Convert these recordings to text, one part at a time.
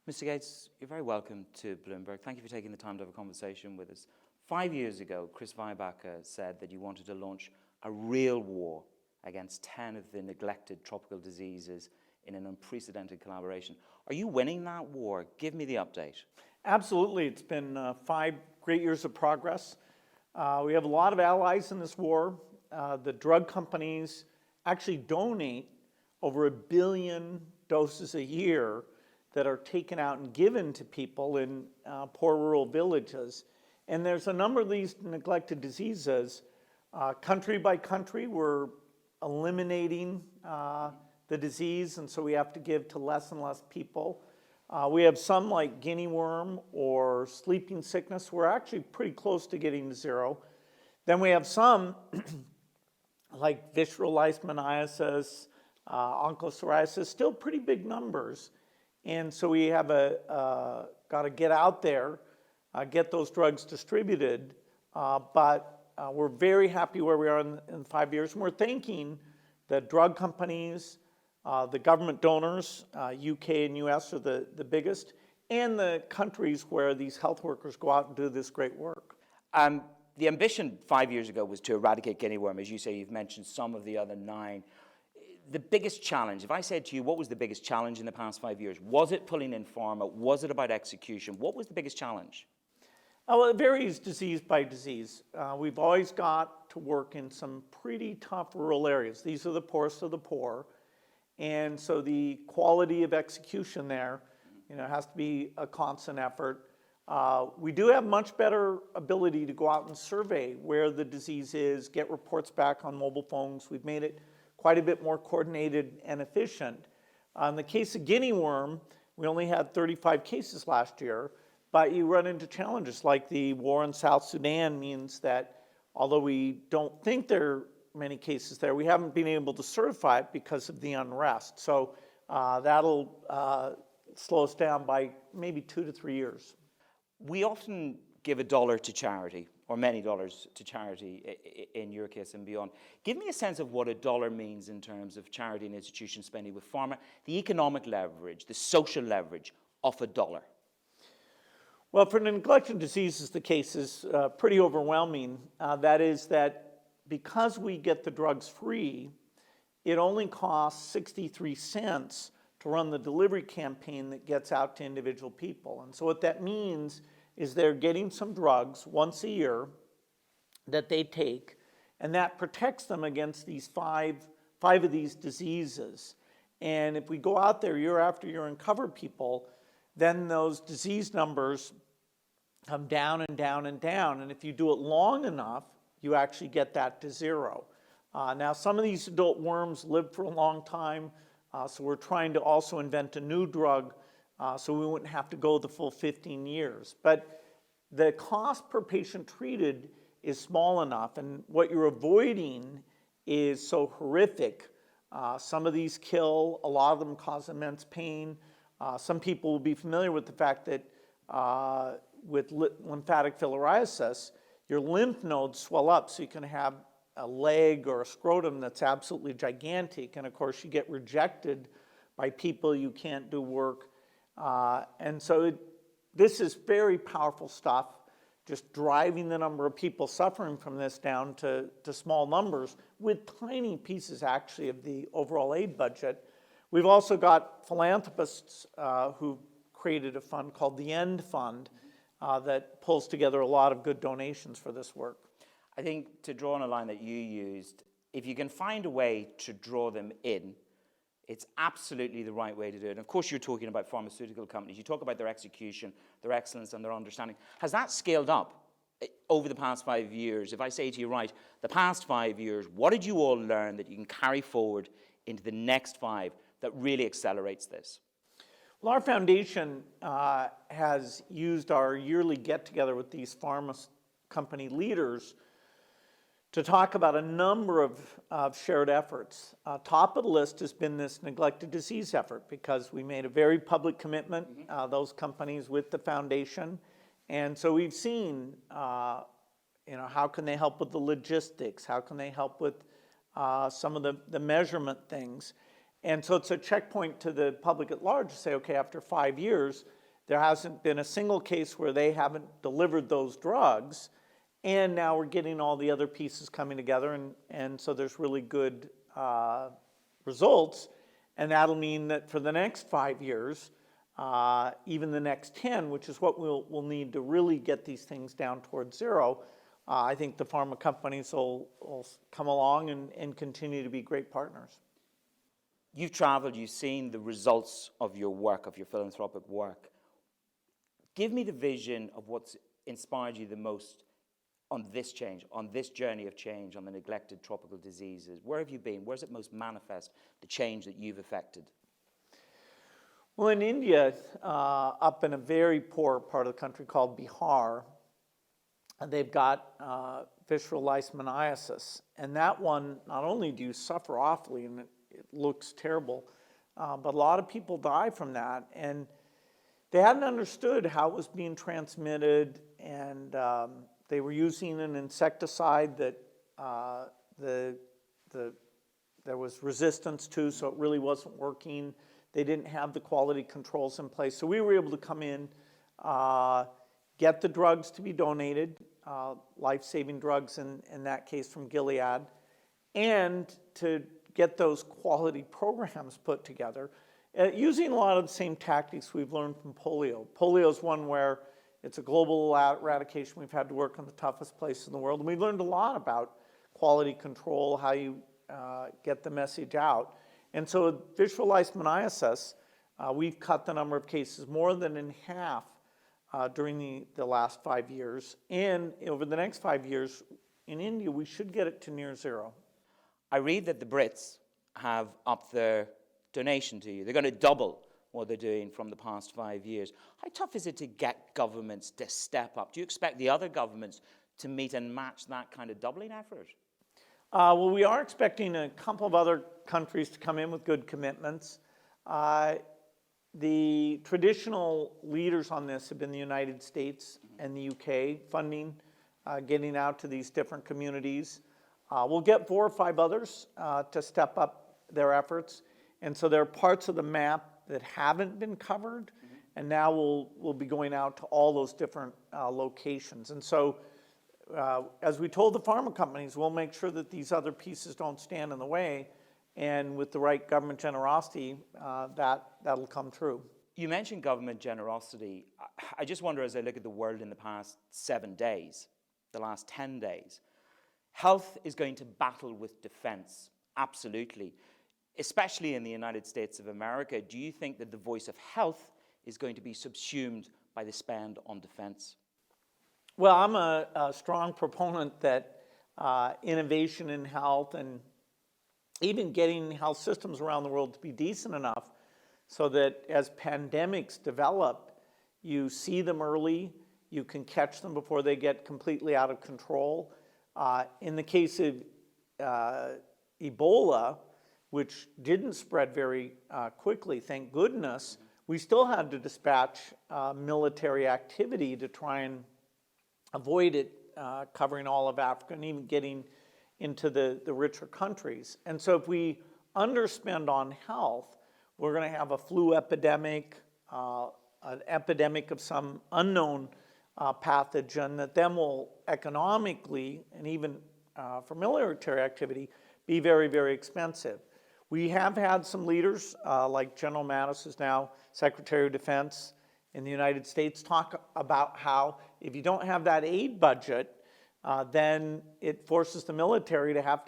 Mr. Gates, you're very welcome to Bloomberg. Thank you for taking the time to have a conversation with us. 5 years ago, Chris Weibacher said that you wanted to launch a real war against 10 of the neglected tropical diseases in an unprecedented collaboration. Are you winning that war? Give me the update. Absolutely. It's been 5 great years of progress. We have a lot of allies in this war. The drug companies actually donate over 1 billion doses a year that are taken out and given to people in poor rural villages. And there's a number of these neglected diseases. Country by country, we're eliminating the disease, and so we have to give to less and less people. We have some like guinea worm or sleeping sickness. We're actually pretty close to getting to zero. Then we have some like visceral leishmaniasis, onchocerciasis, still pretty big numbers. And so we have got to get out there, get those drugs distributed. But we're very happy where we are in 5 years. And we're thanking the drug companies, the government donors, UK and US are the biggest, and the countries where these health workers go out and do this great work. The ambition 5 years ago was to eradicate guinea worm. As you say, you've mentioned some of the other 9. The biggest challenge, if I said to you, what was the biggest challenge in the past 5 years? Was it pulling in pharma? Was it about execution? What was the biggest challenge? Well, it varies disease by disease. We've always got to work in some pretty tough rural areas. These are the poorest of the poor. And so the quality of execution there, has to be a constant effort. We do have much better ability to go out and survey where the disease is, get reports back on mobile phones. We've made it quite a bit more coordinated and efficient. In the case of guinea worm, we only had 35 cases last year, but you run into challenges like the war in South Sudan means that although we don't think there are many cases there, we haven't been able to certify it because of the unrest. So that'll slow us down by maybe 2 to 3 years. We often give $1 to charity, or many dollars to charity in your case and beyond. Give me a sense of what $1 means in terms of charity and institution spending with pharma, the economic leverage, the social leverage of $1. Well, for neglected diseases, the case is pretty overwhelming. That is that because we get the drugs free, it only costs 63 cents to run the delivery campaign that gets out to individual people. And so what that means is they're getting some drugs once a year that they take, and that protects them against these five of these diseases. And if we go out there year after year and cover people, then those disease numbers come down and down and down. And if you do it long enough, you actually get that to zero. Now, some of these adult worms live for a long time, so we're trying to also invent a new drug so we wouldn't have to go the full 15 years. But the cost per patient treated is small enough, and what you're avoiding is so horrific. Some of these kill, a lot of them cause immense pain. Some people will be familiar with the fact that with lymphatic filariasis, your lymph nodes swell up, so you can have a leg or a scrotum that's absolutely gigantic, and of course you get rejected by people, you can't do work. And so this is very powerful stuff, just driving the number of people suffering from this down to small numbers with tiny pieces actually of the overall aid budget. We've also got philanthropists who created a fund called the End Fund that pulls together a lot of good donations for this work. I think to draw on a line that you used, if you can find a way to draw them in, it's absolutely the right way to do it. And of course, you're talking about pharmaceutical companies. You talk about their execution, their excellence, and their understanding. Has that scaled up over the past 5 years? If I say to you, right, the past 5 years, what did you all learn that you can carry forward into the next 5 that really accelerates this? Well, our foundation has used our yearly get-together with these pharma company leaders to talk about a number of shared efforts. Top of the list has been this neglected disease effort because we made a very public commitment, those companies with the foundation. And so we've seen, how can they help with the logistics? How can they help with some of the measurement things? And so it's a checkpoint to the public at large to say, okay, after 5 years, there hasn't been a single case where they haven't delivered those drugs, and now we're getting all the other pieces coming together, and so there's really good results, and that'll mean that for the next 5 years, even the next 10, which is what we'll need to really get these things down towards zero, I think the pharma companies will come along and continue to be great partners. You've traveled, you've seen the results of your work, of your philanthropic work. Give me the vision of what's inspired you the most on this change, on this journey of change, on the neglected tropical diseases. Where have you been? Where's it most manifest, the change that you've effected? Well, in India, up in a very poor part of the country called Bihar, they've got visceral leishmaniasis. And that one, not only do you suffer awfully, and it looks terrible, but a lot of people die from that. And they hadn't understood how it was being transmitted, and they were using an insecticide that there was resistance to, so it really wasn't working. They didn't have the quality controls in place. So we were able to come in, get the drugs to be donated, life-saving drugs in that case from Gilead, and to get those quality programs put together, using a lot of the same tactics we've learned from polio. Polio is one where it's a global eradication. We've had to work on the toughest place in the world, and we've learned a lot about quality control, how you get the message out. And so with visceral leishmaniasis, we've cut the number of cases more than in half during the last 5 years. And over the next 5 years, in India, we should get it to near zero. I read that the Brits have upped their donation to you. They're going to double what they're doing from the past 5 years. How tough is it to get governments to step up? Do you expect the other governments to meet and match that kind of doubling effort? Well, we are expecting a couple of other countries to come in with good commitments. The traditional leaders on this have been the United States and the UK, funding, getting out to these different communities. We'll get 4 or 5 others to step up their efforts. And so there are parts of the map that haven't been covered, and now we'll be going out to all those different locations. And so as we told the pharma companies, we'll make sure that these other pieces don't stand in the way, and with the right government generosity, that'll come true. You mentioned government generosity. I just wonder, as I look at the world in the past 7 days, the last 10 days, health is going to battle with defense, absolutely. Especially in the United States of America, do you think that the voice of health is going to be subsumed by the spend on defense? Well, I'm a strong proponent that innovation in health and even getting health systems around the world to be decent enough so that as pandemics develop, you see them early, you can catch them before they get completely out of control. In the case of Ebola, which didn't spread very quickly, thank goodness, we still had to dispatch military activity to try and avoid it covering all of Africa and even getting into the richer countries. And so if we underspend on health, we're going to have a flu epidemic, an epidemic of some unknown pathogen that then will economically and even for military activity be very, very expensive. We have had some leaders, like General Manus, who's now Secretary of Defense in the United States, talk about how if you don't have that aid budget, then it forces the military to have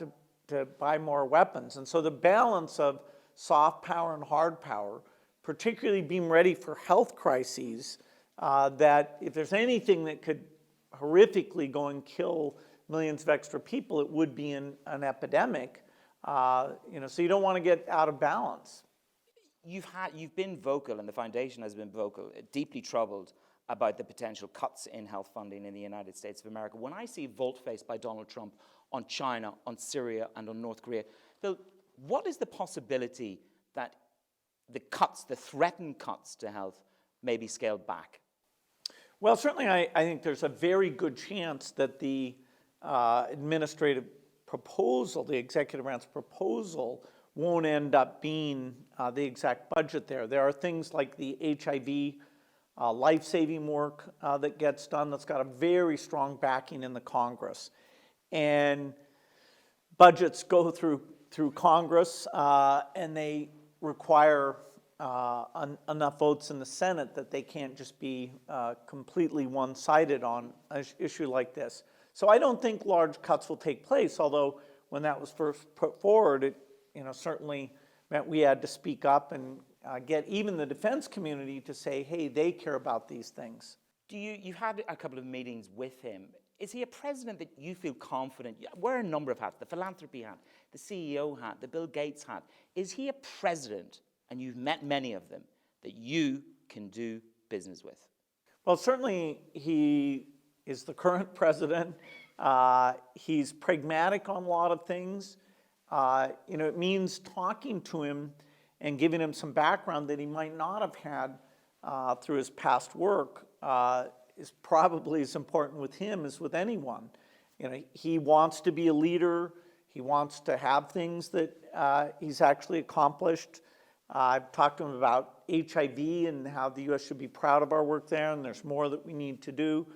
to buy more weapons. And so the balance of soft power and hard power, particularly being ready for health crises, that if there's anything that could horrifically go and kill millions of extra people, it would be an epidemic. So you don't want to get out of balance. You've been vocal, and the foundation has been vocal, deeply troubled about the potential cuts in health funding in the United States of America. When I see volte-face by Donald Trump on China, on Syria, and on North Korea, Bill, what is the possibility that the cuts, the threatened cuts to health, may be scaled back? Well, certainly I think there's a very good chance that the administrative proposal, the executive branch proposal, won't end up being the exact budget there. There are things like the HIV life-saving work that gets done that's got a very strong backing in the Congress. And budgets go through Congress and they require enough votes in the Senate that they can't just be completely one-sided on an issue like this. So I don't think large cuts will take place, although when that was first put forward, it certainly meant we had to speak up and get even the defense community to say, hey, they care about these things. You've had a couple of meetings with him. Is he a president that you feel confident? Wear a number of hats, the philanthropy hat, the CEO hat, the Bill Gates hat. Is he a president, and you've met many of them, that you can do business with? Well, certainly he is the current president. He's pragmatic on a lot of things. It means talking to him and giving him some background that he might not have had through his past work is probably as important with him as with anyone. He wants to be a leader. He wants to have things that he's actually accomplished. I've talked to him about HIV and how the U.S. should be proud of our work there, and there's more that we need to do.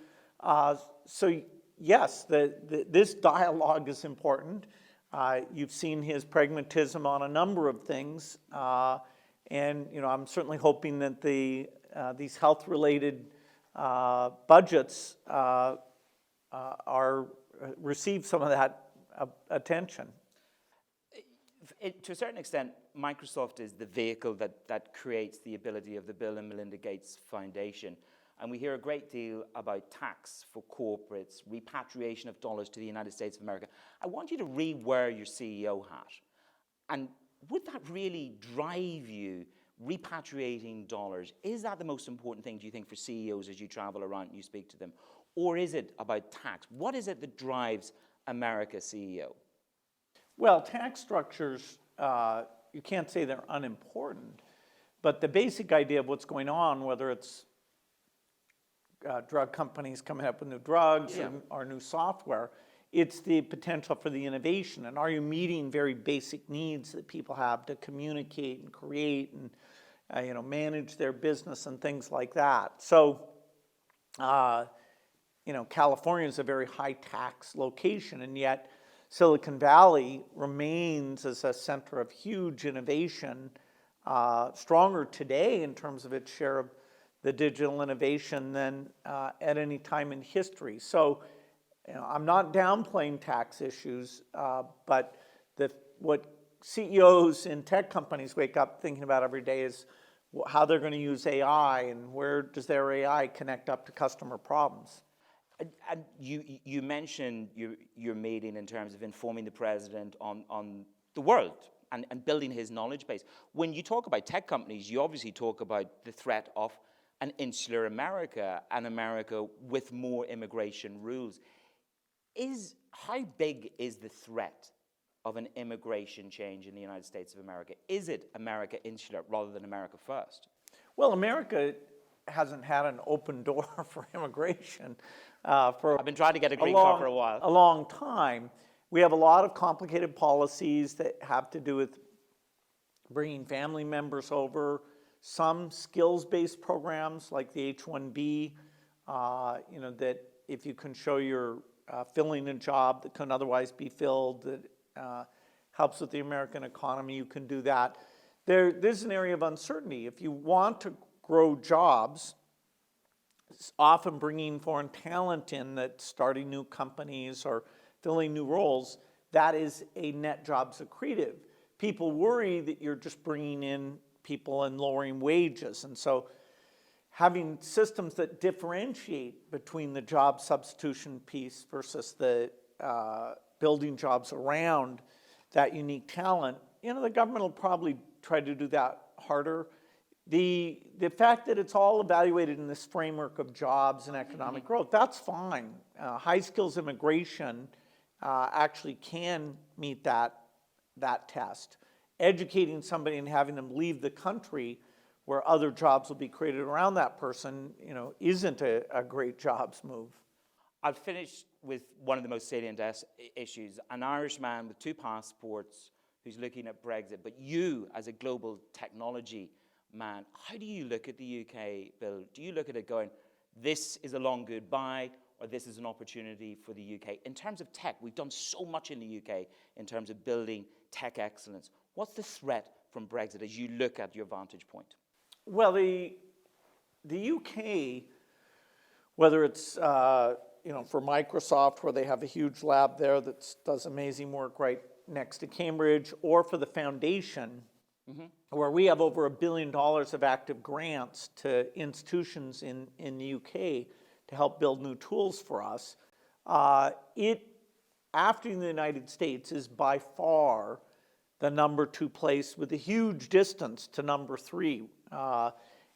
So yes, this dialogue is important. You've seen his pragmatism on a number of things, and I'm certainly hoping that these health-related budgets receive some of that attention. To a certain extent, Microsoft is the vehicle that creates the ability of the Bill and Melinda Gates Foundation. And we hear a great deal about tax for corporates, repatriation of dollars to the United States of America. I want you to re-wear your CEO hat. And would that really drive you, repatriating dollars? Is that the most important thing, do you think, for CEOs as you travel around and you speak to them? Or is it about tax? What is it that drives America's CEO? Well, tax structures, you can't say they're unimportant, but the basic idea of what's going on, whether it's drug companies coming up with new drugs or new software, it's the potential for the innovation. And are you meeting very basic needs that people have to communicate and create and manage their business and things like that? So, California is a very high tax location, and yet Silicon Valley remains as a center of huge innovation, stronger today in terms of its share of the digital innovation than at any time in history. So I'm not downplaying tax issues, but what CEOs in tech companies wake up thinking about every day is how they're going to use AI and where does their AI connect up to customer problems. And you mentioned your meeting in terms of informing the president on the world and building his knowledge base. When you talk about tech companies, you obviously talk about the threat of an insular America, an America with more immigration rules. How big is the threat of an immigration change in the United States of America? Is it America insular rather than America first? Well, America hasn't had an open door for immigration I've been trying to get a green card for a while. A long time. We have a lot of complicated policies that have to do with bringing family members over, some skills-based programs like the H-1B, that if you can show you're filling a job that couldn't otherwise be filled, that helps with the American economy, you can do that. There's an area of uncertainty. If you want to grow jobs, often bringing foreign talent in that's starting new companies or filling new roles, that is a net jobs accretive. People worry that you're just bringing in people and lowering wages. And so having systems that differentiate between the job substitution piece versus the building jobs around that unique talent, the government will probably try to do that harder. The fact that it's all evaluated in this framework of jobs and economic growth, that's fine. High skills immigration actually can meet that test. Educating somebody and having them leave the country where other jobs will be created around that person, isn't a great jobs move. I'll finish with one of the most salient issues. An Irish man with 2 passports who's looking at Brexit, but you as a global technology man, how do you look at the UK, Bill? Do you look at it going, this is a long goodbye, or this is an opportunity for the UK? In terms of tech, we've done so much in the UK in terms of building tech excellence. What's the threat from Brexit as you look at your vantage point? Well, the UK, whether it's for Microsoft, where they have a huge lab there that does amazing work right next to Cambridge, or for the foundation, where we have over $1 billion of active grants to institutions in the UK to help build new tools for us, it, after the United States, is by far the number 2 place with a huge distance to number 3.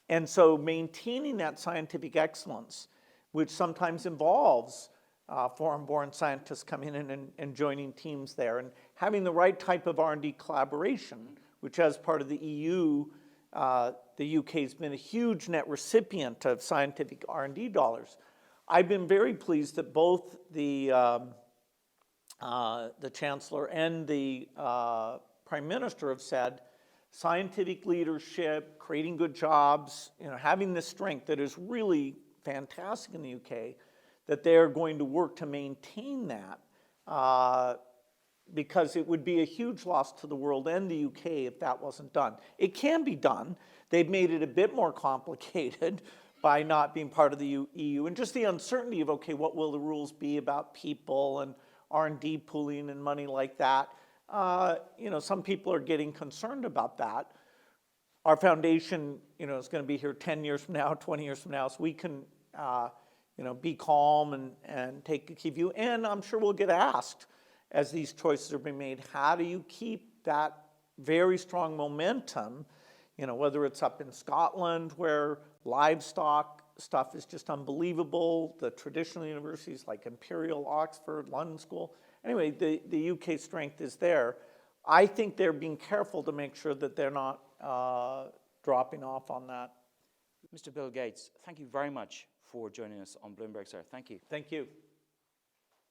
And so maintaining that scientific excellence, which sometimes involves foreign-born scientists coming in and joining teams there, and having the right type of R&D collaboration, which as part of the EU, the UK has been a huge net recipient of scientific R&D dollars. I've been very pleased that both the Chancellor and the Prime Minister have said scientific leadership, creating good jobs, having this strength that is really fantastic in the UK, that they're going to work to maintain that because it would be a huge loss to the world and the UK if that wasn't done. It can be done. They've made it a bit more complicated by not being part of the EU, and just the uncertainty of, okay, what will the rules be about people and R&D pooling and money like that. Some people are getting concerned about that. Our foundation, is going to be here 10 years from now, 20 years from now, so we can, be calm and take a key view. And I'm sure we'll get asked as these choices are being made, how do you keep that very strong momentum, whether it's up in Scotland where livestock stuff is just unbelievable, the traditional universities like Imperial, Oxford, London School. Anyway, the UK strength is there. I think they're being careful to make sure that they're not dropping off on that. Mr. Bill Gates, thank you very much for joining us on Bloomberg, sir. Thank you. Thank you.